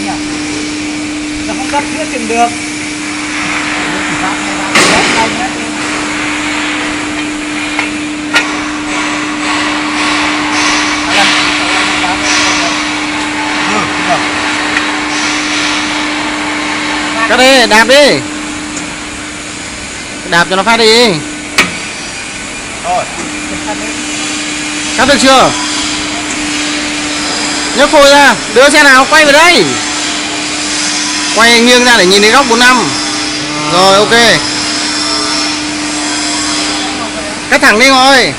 nhỉ? Nó không gấp thiết chừng được. Cắt đi, đạp đi. Đạp cho nó phát đi. Rồi. Cắt được chưa? Nhấc phôi ra, đưa xe nào quay về đây. Quay nghiêng ra để nhìn thấy góc 45. Rồi ok. Cắt thẳng đi ngồi.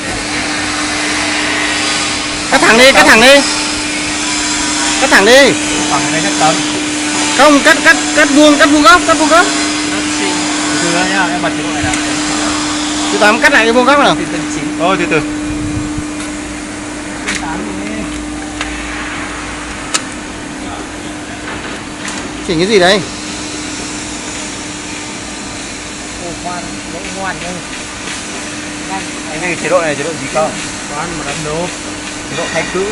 Cắt thẳng đi, cắt thẳng đi. Cắt thẳng đi. Bằng này cắt tấm. Không, cắt vuông góc, cắt vuông góc. Từ từ nhá, em bật chế độ này nào. Từ 8 cắt lại cái vuông góc nào. Thôi từ từ. Chỉnh cái gì đấy? Anh biết chế độ này chế độ gì không? Quán mà đánh đố. Chế độ thay cữ.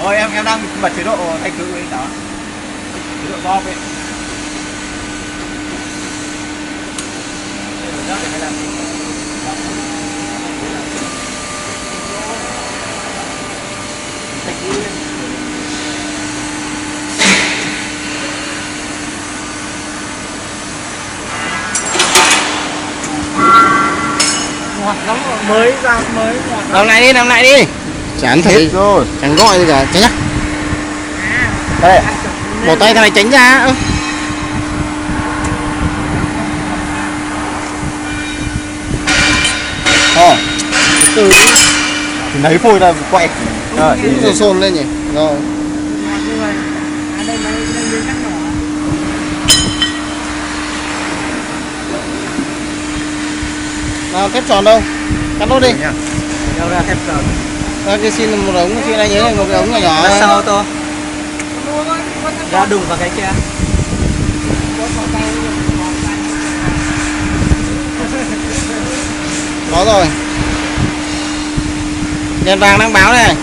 Ôi em đang bật chế độ thay cữ ấy đó. Chế độ bob ấy. Thay cữ lên. Mới ra mới Làm lại đi. Chán thật rồi. Chẳng gọi gì cả, tránh nhá. Đây. Một tay thằng này tránh ra. Từ đi. Thì lấy phôi ra quay. Rồi, Rồi xôn lên nhỉ. Rồi. Nào thép tròn đâu? Cắt nốt đi. Đâu ra thép tròn. Ra cái xin một ống, xin anh nhớ một cái ống nhỏ nhỏ. Sang ô tô. Ra đụng vào cái kia. Có rồi. Đèn vàng đang báo này.